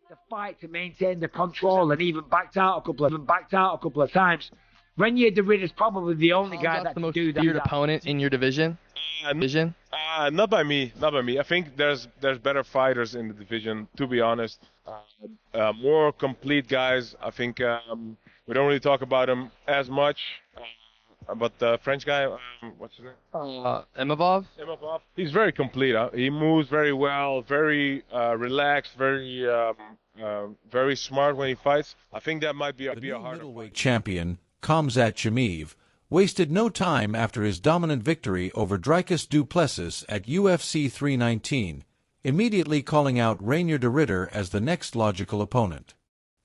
the fight to maintain the control and even backed out a couple of times. Reinier De Ridder is probably the only guy that can do that. Feared opponent in your division? Not by me. I think there's better fighters in the division, to be honest. More complete guys. I think we don't really talk about them as much. But the French guy, what's his name? Imavov? Imavov. He's very complete. He moves very well, very relaxed, very smart when he fights. I think that might be a harder middleweight champion, Khamzat Chimaev, wasted no time after his dominant victory over Dricus Du Plessis at UFC 319, immediately calling out Reinier De Ridder as the next logical opponent.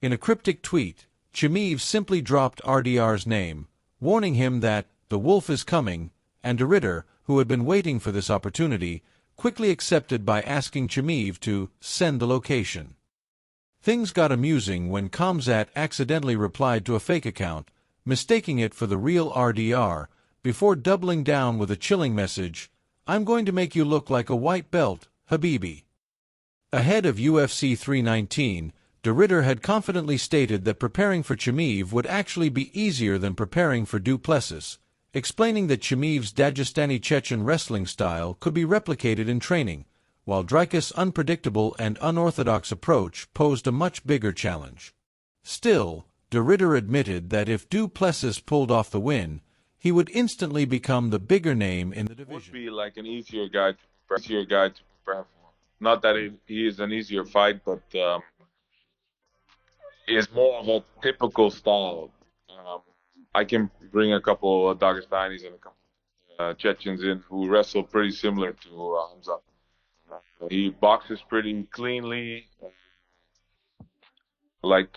In a cryptic tweet, Chimaev simply dropped RDR's name, warning him that the wolf is coming, and De Ridder, who had been waiting for this opportunity, quickly accepted by asking Chimaev to send the location. Things got amusing when Khamzat accidentally replied to a fake account, mistaking it for the real RDR, before doubling down with a chilling message, "I'm going to make you look like a white belt, habibi." Ahead of UFC 319, De Ridder had confidently stated that preparing for Chimaev would actually be easier than preparing for Du Plessis, explaining that Chimaev's Dagestani Chechen wrestling style could be replicated in training, while Dricus' unpredictable and unorthodox approach posed a much bigger challenge. Still, De Ridder admitted that if Du Plessis pulled off the win, he would instantly become the bigger name in the division. Would be like an easier guy to prepare for. Not that he is an easier fight, but is more of a typical style. I can bring a couple of Dagestanis and a couple Chechens in who wrestle pretty similar to Khamzat. He boxes pretty cleanly, like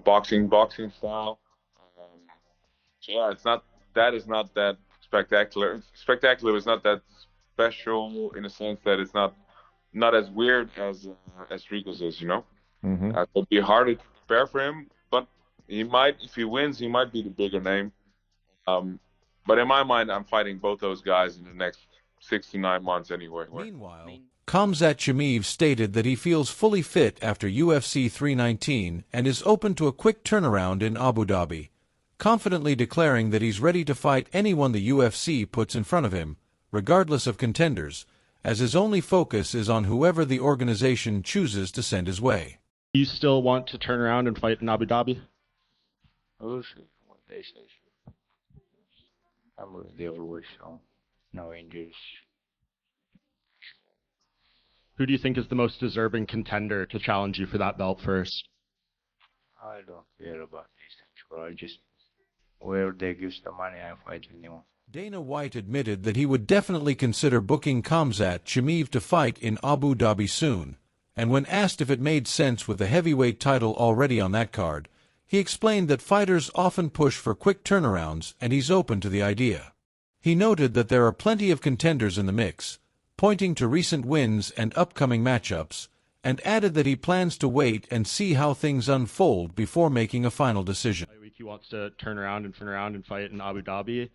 boxing style. So yeah, that is not that spectacular. Spectacular is not that special in a sense that it's not as weird as Dricus is, you know. It would be harder to prepare for him, but he might, if he wins, he might be the bigger name. But in my mind, I'm fighting both those guys in the next 6 to 9 months anyway. Meanwhile, Khamzat Chimaev stated that he feels fully fit after UFC 319 and is open to a quick turnaround in Abu Dhabi, confidently declaring that he's ready to fight anyone the UFC puts in front of him, regardless of contenders, as his only focus is on whoever the organization chooses to send his way. Do you still want to turn around and fight in Abu Dhabi? We'll see what they say. I'm with the other way, so no injuries. Who do you think is the most deserving contender to challenge you for that belt first? I don't care about this. I just, where they give the money, I fight anyone. Dana White admitted that he would definitely consider booking Khamzat Chimaev to fight in Abu Dhabi soon, and when asked if it made sense with the heavyweight title already on that card, he explained that fighters often push for quick turnarounds and he's open to the idea. He noted that there are plenty of contenders in the mix, pointing to recent wins and upcoming matchups, and added that he plans to wait and see how things unfold before making a final decision. He wants to turn around and fight in Abu Dhabi.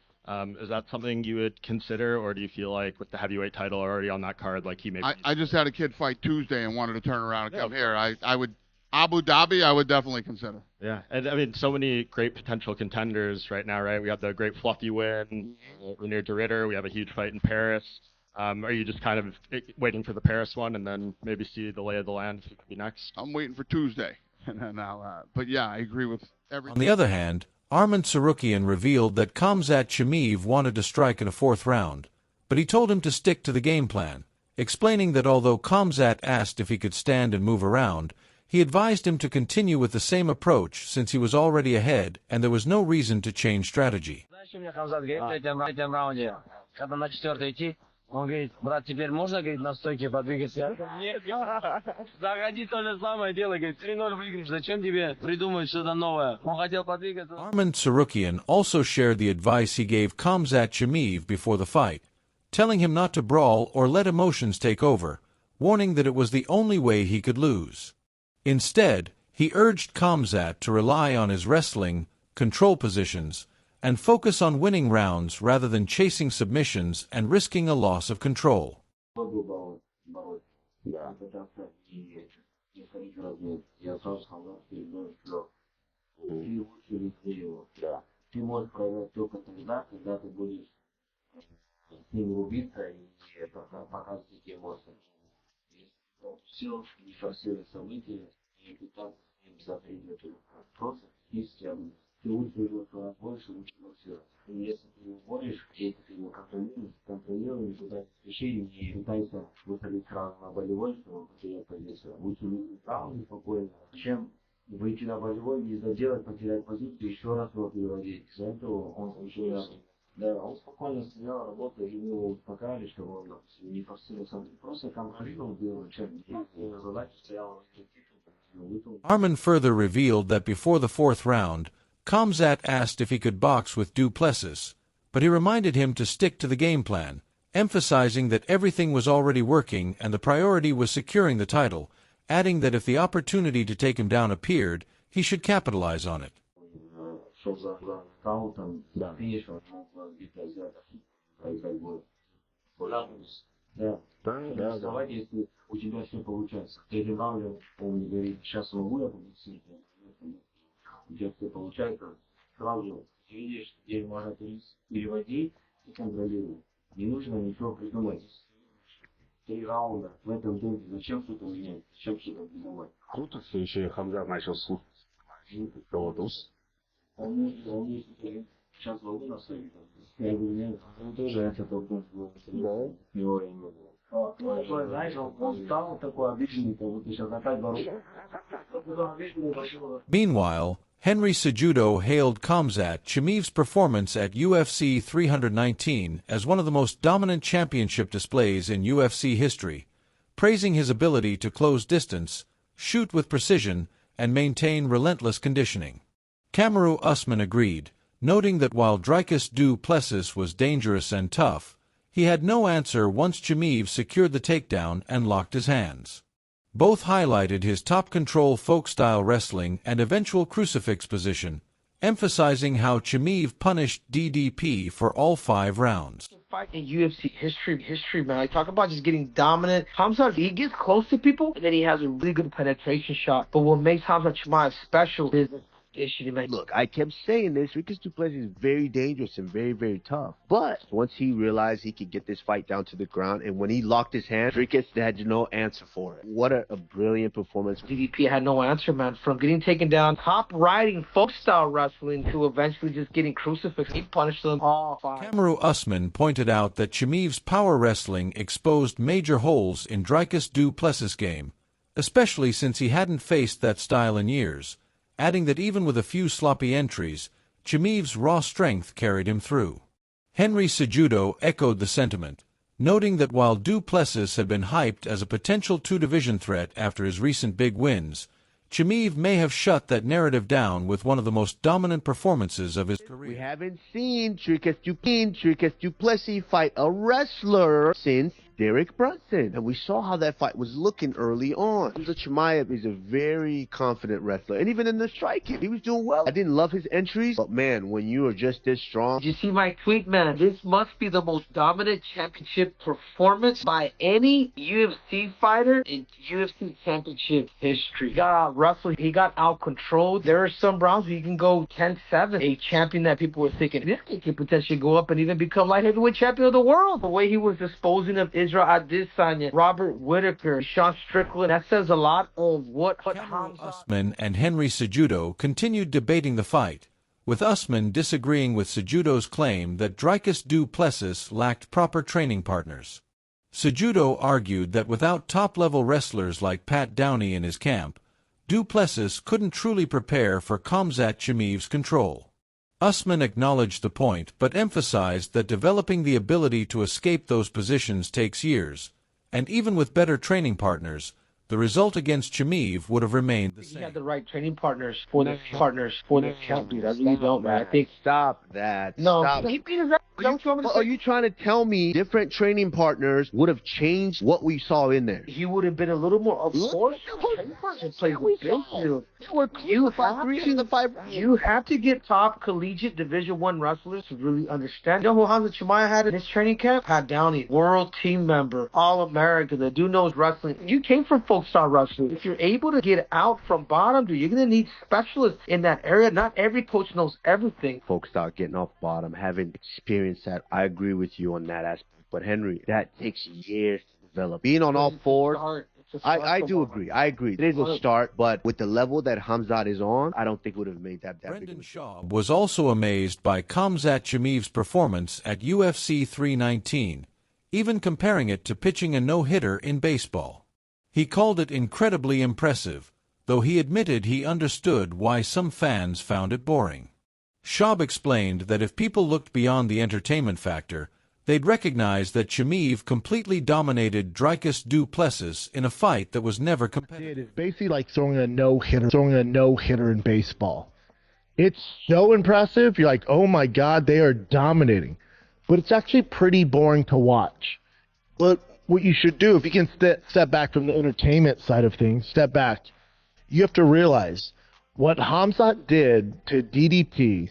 Is that something you would consider, or do you feel like with the heavyweight title already on that card, like he may? I just had a kid fight Tuesday and wanted to turn around and come here. I would Abu Dhabi. I would definitely consider. Yeah, and I mean, so many great potential contenders right now, right? We have the great fluffy win, Reinier De Ridder. We have a huge fight in Paris. Are you just kind of waiting for the Paris one and then maybe see the lay of the land if it could be next? I'm waiting for Tuesday. But yeah, I agree with everything. On the other hand, Armen Tsarukyan revealed that Khamzat Chimaev wanted to strike in a 4th round, but he told him to stick to the game plan, explaining that although Khamzat asked if he could stand and move around, he advised him to continue with the same approach since he was already ahead and there was no reason to change strategy. Он говорит, брат, теперь можно, говорит, на стойке подвигаться? Нет, заходи то же самое дело, говорит, 3-0 выиграешь, зачем тебе придумывать что-то новое? Он хотел подвигаться. Armen Tsarukyan also shared the advice he gave Khamzat Chimaev before the fight, telling him not to brawl or let emotions take over, warning that it was the only way he could lose. Instead, he urged Khamzat to rely on his wrestling, control positions, and focus on winning rounds rather than chasing submissions and risking a loss of control. несколько раз нет. Я сразу сказал, что ребенок лег. Ты лучше вести его. Да. Ты можешь проиграть только тогда, когда ты будешь с ним рубиться и показывать эти эмоции. Все, не форсируй события, и пытаться с ним запретить эту просто физически. Ты лучше его больше, лучше форсировать. И если ты его борешь, если ты его контролируешь, не пытайся спешить, не пытайся выходить сразу на болевой, чтобы потерять позицию. Лучше выйти сразу спокойно, чем выйти на болевой, не заделать, потерять позицию, еще раз его переводить. Из-за этого он еще раз. Да, он спокойно стоял, работал, и его успокаивали, чтобы он, допустим, не форсировал сам. Просто контролировал, делал, чем задача стояла. Armen further revealed that before the fourth round, Khamzat asked if he could box with Du Plessis, but he reminded him to stick to the game plan, emphasizing that everything was already working and the priority was securing the title, adding that if the opportunity to take him down appeared, he should capitalize on it. У тебя все получается. Третий раунд, он мне говорит, сейчас могу я победить? У тебя все получается. Сразу видишь, где можно переводить и контролировать. Не нужно ничего придумать. 3 раунда в этом темпе. Зачем что-то менять? Зачем что-то придумать? Круто, что еще и Хамзат начал слушать кого-то. Он сейчас могу наставить. Я говорю, нет, он тоже это толкнул. Его я не могу. Знаешь, он стал такой обиженный, как будто сейчас опять боролся. Meanwhile, Henry Cejudo hailed Khamzat Chimaev's performance at UFC 319 as one of the most dominant championship displays in UFC history, praising his ability to close distance, shoot with precision, and maintain relentless conditioning. Kamaru Usman agreed, noting that while Dricus Du Plessis was dangerous and tough, he had no answer once Chimaev secured the takedown and locked his hands. Both highlighted his top-control folk-style wrestling and eventual crucifix position, emphasizing how Chimaev punished DDP for all 5 rounds. Fight in UFC history, man. I talk about just getting dominant. Khamzat, he gets close to people, and then he has a really good penetration shot. But what makes Khamzat Chimaev special is look, I kept saying this. Dricus Du Plessis is very dangerous and very, very tough. But once he realized he could get this fight down to the ground, and when he locked his hand, Dricus had no answer for it. What a brilliant performance. DDP had no answer, man. From getting taken down, top-riding folk-style wrestling to eventually just getting crucifixed. He punished them all 5. Kamaru Usman pointed out that Chimaev's power wrestling exposed major holes in Dricus Du Plessis' game, especially since he hadn't faced that style in years, adding that even with a few sloppy entries, Chimaev's raw strength carried him through. Henry Cejudo echoed the sentiment, noting that while Du Plessis had been hyped as a potential 2-division threat after his recent big wins, Chimaev may have shut that narrative down with one of the most dominant performances of his career. We haven't seen Dricus Du Plessis fight a wrestler since Derek Brunson, and we saw how that fight was looking early on. Khamzat Chimaev is a very confident wrestler, and even in the striking, he was doing well. I didn't love his entries, but man, when you are just this strong. Did you see my tweet, man? This must be the most dominant championship performance by any UFC fighter in UFC championship history. He got out wrestled, he got out controlled. There are some rounds where you can go 10-7. A champion that people were thinking, this kid could potentially go up and even become light heavyweight champion of the world. The way he was disposing of Israel Adesanya, Robert Whittaker, Sean Strickland, that says a lot of what Usman and Henry Cejudo continued debating the fight, with Usman disagreeing with Cejudo's claim that Dricus Du Plessis lacked proper training partners. Cejudo argued that without top-level wrestlers like Pat Downey in his camp, Du Plessis couldn't truly prepare for Khamzat Chimaev's control. Usman acknowledged the point, but emphasized that developing the ability to escape those positions takes years, and even with better training partners, the result against Chimaev would have remained the same. He had the right training partners for the champion. I really don't, man. I think stop that. No, stop. he beat his ass. Are you trying to tell me different training partners would have changed what we saw in there? He would have been a little more, of course, you have to get top collegiate Division I wrestlers to really understand. You know who Khamzat Chimaev had in his training camp? Pat Downey, world team member, All-American. The dude knows wrestling. You came from folk star wrestling. If you're able to get out from bottom, dude, you're going to need specialists in that area. Not every coach knows everything. Folks start getting off bottom, having experience that. I agree with you on that aspect. But Henry, that takes years to develop. Being on all fours, I do agree. I agree. It is a start, but with the level that Khamzat is on, I don't think would have made that big. Brendan Schaub was also amazed by Khamzat Chimaev's performance at UFC 319, even comparing it to pitching a no-hitter in baseball. He called it incredibly impressive, though he admitted he understood why some fans found it boring. Schaub explained that if people looked beyond the entertainment factor, they'd recognize that Chimaev completely dominated Dricus Du Plessis in a fight that was never competitive. It's basically like throwing a no-hitter in baseball. It's so impressive. You're like, oh my God, they are dominating. But it's actually pretty boring to watch. But what you should do, if you can step back from the entertainment side of things, step back, you have to realize what did to DDP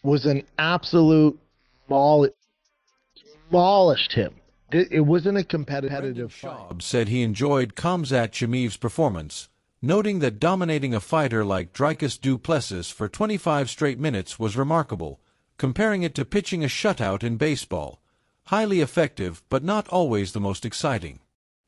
was an absolute demolished him. It wasn't a competitive fight. Schaub said he enjoyed Khamzat Chimaev's performance, noting that dominating a fighter like Dricus Du Plessis for 25 straight minutes was remarkable, comparing it to pitching a shutout in baseball. Highly effective, but not always the most exciting.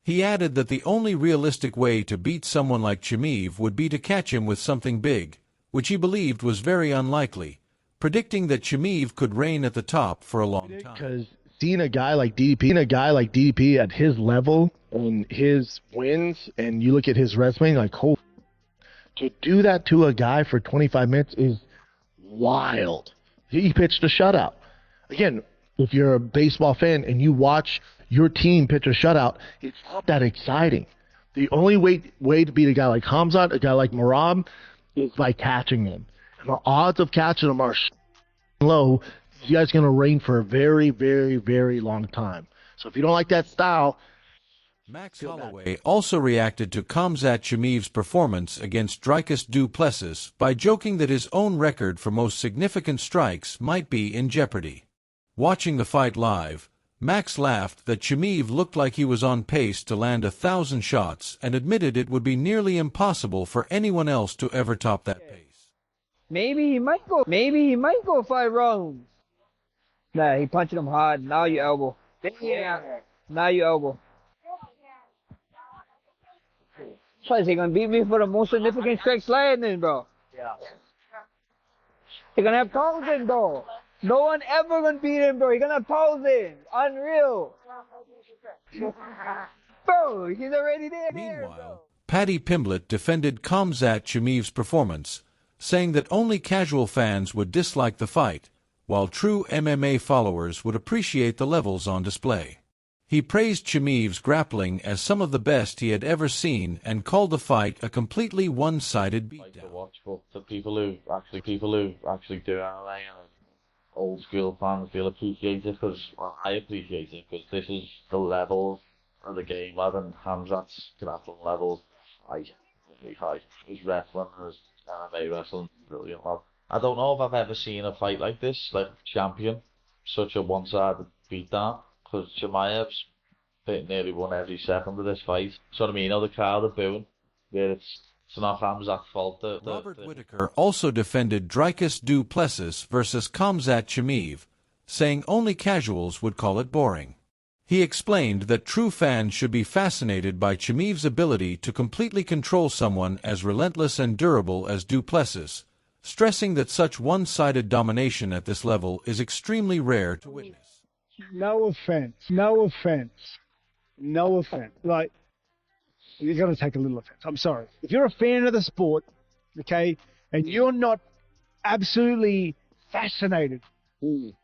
He added that the only realistic way to beat someone like Chimaev would be to catch him with something big, which he believed was very unlikely, predicting that Chimaev could reign at the top for a long time. Because seeing a guy like DDP at his level and his wins, and you look at his resume, like, holy, to do that to a guy for 25 minutes is wild. He pitched a shutout. Again, if you're a baseball fan and you watch your team pitch a shutout, it's not that exciting. The only way to beat a guy like Khamzat, a guy like Merab, is by catching him. And the odds of catching him are low. This guy's going to reign for a very, very, very long time. So if you don't like that style... Max Holloway also reacted to Khamzat Chimaev's performance against Dricus Du Plessis by joking that his own record for most significant strikes might be in jeopardy. Watching the fight live, Max laughed that Chimaev looked like he was on pace to land 1,000 shots and admitted it would be nearly impossible for anyone else to ever top that pace. Maybe he might go 5 rounds. Nah, he punched him hard. Now you elbow. Yeah. Now you elbow. So is he gonna beat me for the most significant strikes landing, bro? Yeah. He's gonna have 1,000 though. No one ever gonna beat him, bro. He's gonna have 1,000. Unreal. Bro, he's already there. Meanwhile, Paddy Pimblett defended Khamzat Chimaev's performance, saying that only casual fans would dislike the fight, while true MMA followers would appreciate the levels on display. He praised Chimaev's grappling as some of the best he had ever seen and called the fight a completely one-sided beatdown. To watch, but the people who actually do MMA and old school fans will appreciate it I appreciate it because this is the level of the game, and Khamzat's grappling level really high. His wrestling, his MMA wrestling, brilliant lad. I don't know if I've ever seen a fight like this, like champion, such a one-sided beatdown. Because Chimaev's nearly won every second of this fight. So I mean, the crowd are booing. Where it's not Khamzat's fault. Robert Whittaker also defended Dricus Du Plessis versus Khamzat Chimaev, saying only casuals would call it boring. He explained that true fans should be fascinated by Chimaev's ability to completely control someone as relentless and durable as Du Plessis, stressing that such one-sided domination at this level is extremely rare to witness. No offense. Like, you're going to take a little offense. I'm sorry. If you're a fan of the sport, okay, and you're not absolutely fascinated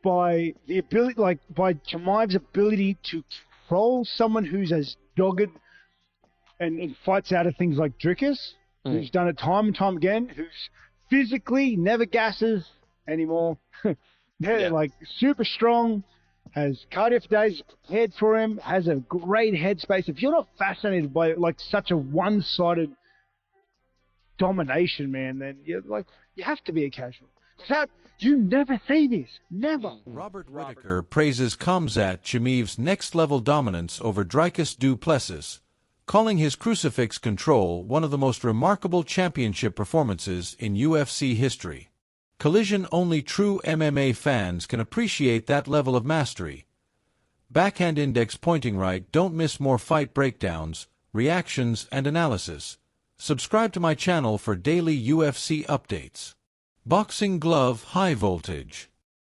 by the ability, like by Chimaev's ability to control someone who's as dogged and fights out of things like Dricus, who's done it time and time again, who's physically never gasses anymore. Like super strong, has cardio for days, prepared for him, has a great headspace. If you're not fascinated by like such a one-sided domination, man, then you have to be a casual. You never see this. Never. Robert Whitaker praises Khamzat Chimaev's next-level dominance over Dricus Du Plessis, calling his crucifix control one of the most remarkable championship performances in UFC history. Collision-only true MMA fans can appreciate that level of mastery. Backhand index pointing right. Don't miss more fight breakdowns, reactions, and analysis. Subscribe to my channel for daily UFC updates. Boxing Glove High Voltage.